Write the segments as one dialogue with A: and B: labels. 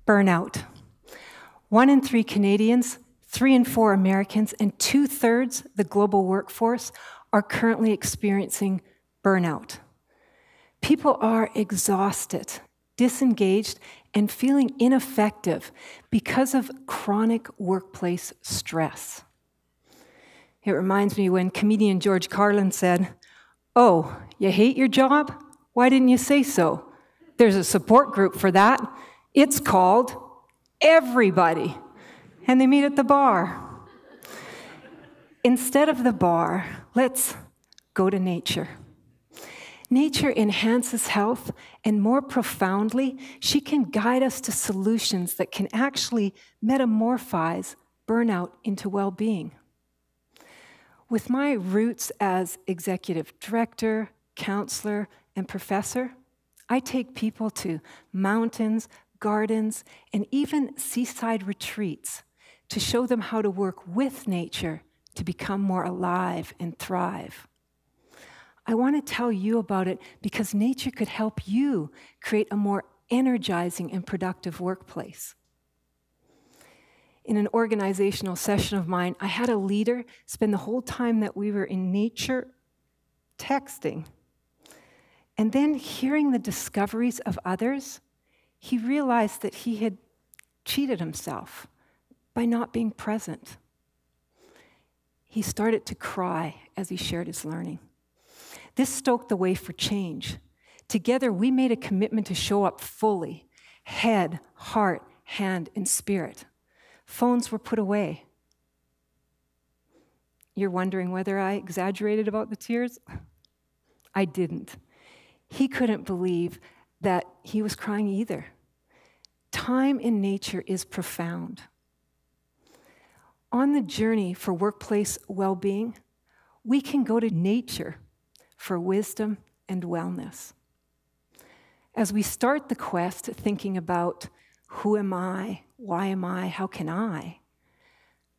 A: Burnout. 1 in 3 Canadians, 3 in 4 Americans, and 2/3 the global workforce are currently experiencing burnout. People are exhausted, disengaged, and feeling ineffective because of chronic workplace stress. It reminds me when comedian George Carlin said, "Oh, you hate your job? Why didn't you say so? There's a support group for that. It's called everybody." And they meet at the bar. Instead of the bar, let's go to nature. Nature enhances health, and more profoundly, she can guide us to solutions that can actually metamorphose burnout into well-being. With my roots as executive director, counselor, and professor, I take people to mountains, gardens, and even seaside retreats to show them how to work with nature to become more alive and thrive. I want to tell you about it because nature could help you create a more energizing and productive workplace. In an organizational session of mine, I had a leader spend the whole time that we were in nature texting. And then hearing the discoveries of others, he realized that he had cheated himself by not being present. He started to cry as he shared his learning. This stoked the way for change. Together, we made a commitment to show up fully, head, heart, hand, and spirit. Phones were put away. You're wondering whether I exaggerated about the tears? I didn't. He couldn't believe that he was crying either. Time in nature is profound. On the journey for workplace well-being, we can go to nature for wisdom and wellness. As we start the quest thinking about who am I, why am I, how can I,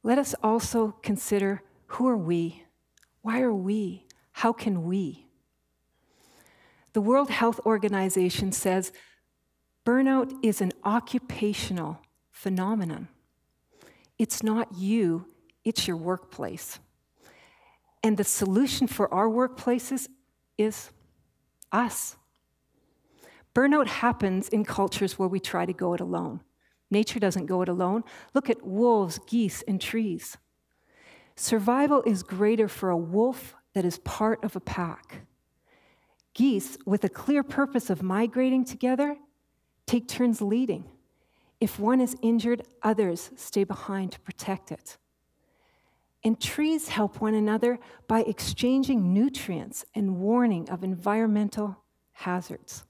A: let us also consider who are we, why are we, how can we? The World Health Organization says burnout is an occupational phenomenon. It's not you, it's your workplace. And the solution for our workplaces is us. Burnout happens in cultures where we try to go it alone. Nature doesn't go it alone. Look at wolves, geese, and trees. Survival is greater for a wolf that is part of a pack. Geese, with a clear purpose of migrating together, take turns leading. If one is injured, others stay behind to protect it. And trees help one another by exchanging nutrients and warning of environmental hazards.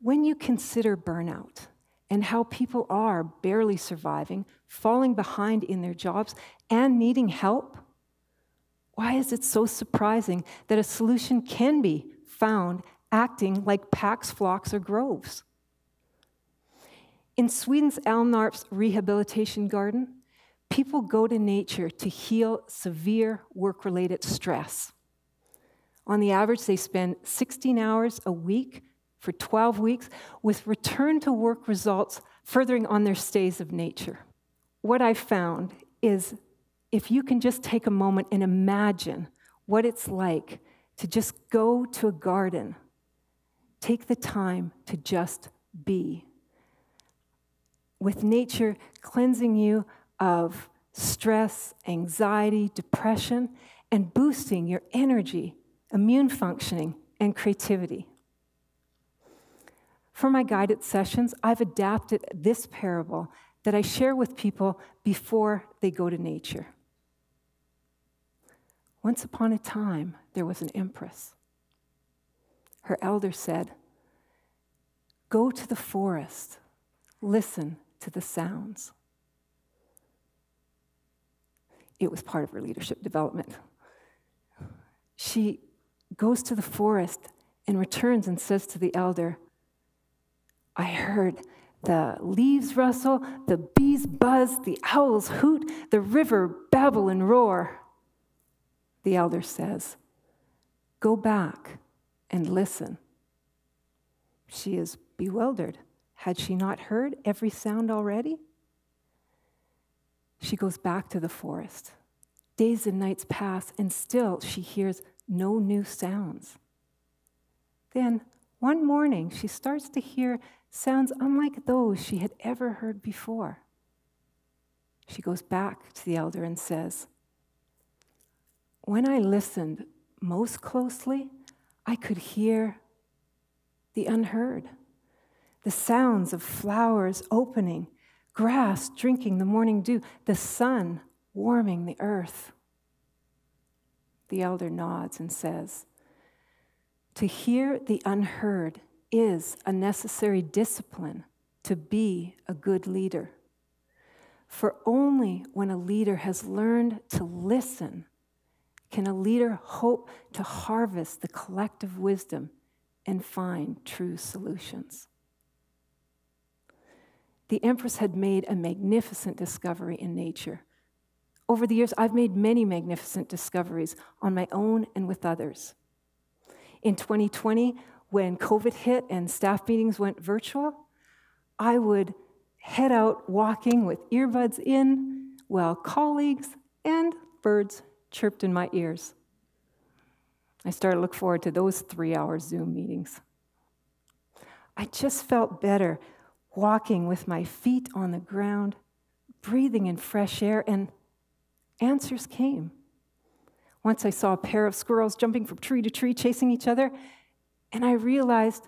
A: When you consider burnout and how people are barely surviving, falling behind in their jobs, and needing help, why is it so surprising that a solution can be found acting like packs, flocks, or groves? In Sweden's Alnarp's rehabilitation garden, people go to nature to heal severe work-related stress. On the average, they spend 16 hours a week for 12 weeks, with return-to-work results furthering on their stays of nature. What I found is if you can just take a moment and imagine what it's like to just go to a garden, take the time to just be. With nature cleansing you of stress, anxiety, depression, and boosting your energy, immune functioning, and creativity. For my guided sessions, I've adapted this parable that I share with people before they go to nature. Once upon a time, there was an empress. Her elder said, "Go to the forest, listen to the sounds." It was part of her leadership development. She goes to the forest and returns and says to the elder, "I heard the leaves rustle, the bees buzz, the owls hoot, the river babble and roar." The elder says, "Go back and listen." She is bewildered. Had she not heard every sound already? She goes back to the forest. Days and nights pass, and still she hears no new sounds. Then, one morning, she starts to hear sounds unlike those she had ever heard before. She goes back to the elder and says, "When I listened most closely, I could hear the unheard, the sounds of flowers opening, grass drinking the morning dew, the sun warming the earth." The elder nods and says, "To hear the unheard is a necessary discipline to be a good leader. For only when a leader has learned to listen can a leader hope to harvest the collective wisdom and find true solutions." The Empress had made a magnificent discovery in nature. Over the years, I've made many magnificent discoveries on my own and with others. In 2020, when COVID hit and staff meetings went virtual, I would head out walking with earbuds in while colleagues and birds chirped in my ears. I started to look forward to those 3-hour Zoom meetings. I just felt better walking with my feet on the ground, breathing in fresh air, and answers came. Once I saw a pair of squirrels jumping from tree to tree, chasing each other, and I realized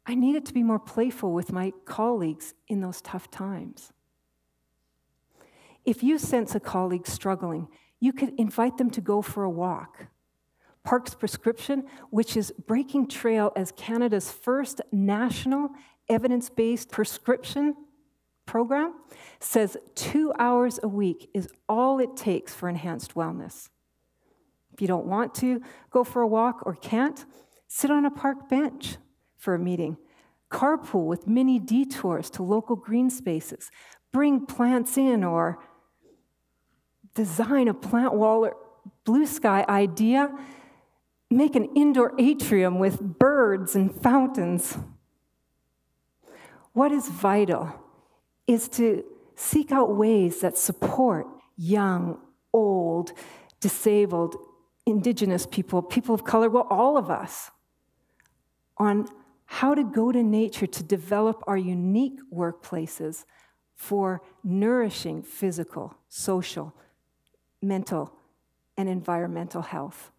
A: I needed to be more playful with my colleagues in those tough times. If you sense a colleague struggling, you could invite them to go for a walk. Parks Prescription, which is breaking trail as Canada's first national evidence-based prescription program, says 2 hours a week is all it takes for enhanced wellness. If you don't want to go for a walk or can't, sit on a park bench for a meeting. Carpool with mini detours to local green spaces. Bring plants in or design a plant wall or blue sky idea. Make an indoor atrium with birds and fountains. What is vital is to seek out ways that support young, old, disabled, Indigenous people, people of color, well, all of us, on how to go to nature to develop our unique workplaces for nourishing physical, social, mental, and environmental health.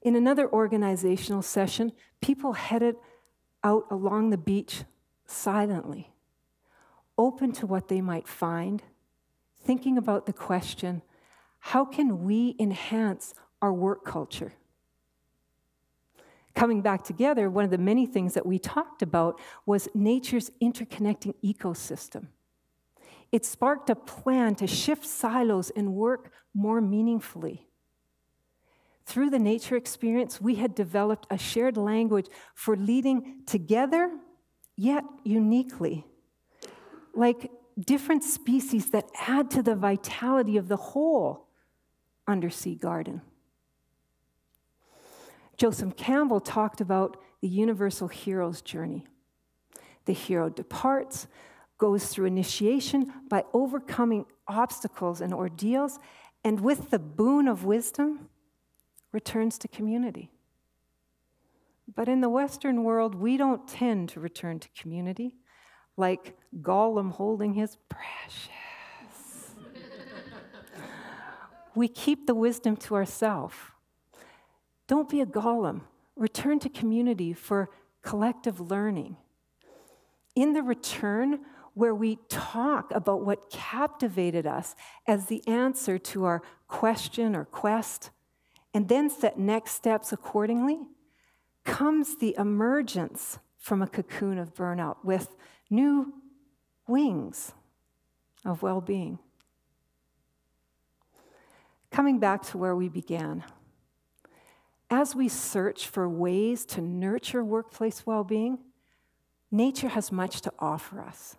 A: In another organizational session, people headed out along the beach silently, open to what they might find, thinking about the question, how can we enhance our work culture? Coming back together, one of the many things that we talked about was nature's interconnecting ecosystem. It sparked a plan to shift silos and work more meaningfully. Through the nature experience, we had developed a shared language for leading together, yet uniquely, like different species that add to the vitality of the whole undersea garden. Joseph Campbell talked about the universal hero's journey. The hero departs, goes through initiation by overcoming obstacles and ordeals, and with the boon of wisdom, returns to community. But in the Western world, we don't tend to return to community, like Gollum holding his precious. We keep the wisdom to ourselves. Don't be a Gollum. Return to community for collective learning. In the return, where we talk about what captivated us as the answer to our question or quest, and then set next steps accordingly, comes the emergence from a cocoon of burnout with new wings of well-being. Coming back to where we began, as we search for ways to nurture workplace well-being, nature has much to offer us.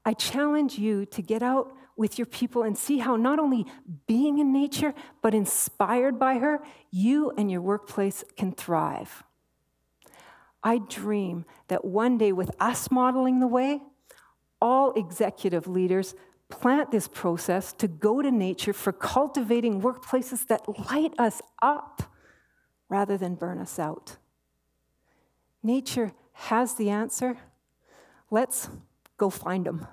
A: I challenge you to get out with your people and see how not only being in nature, but inspired by her, you and your workplace can thrive. I dream that one day, with us modeling the way, all executive leaders plant this process to go to nature for cultivating workplaces that light us up rather than burn us out. Nature has the answer. Let's go find them.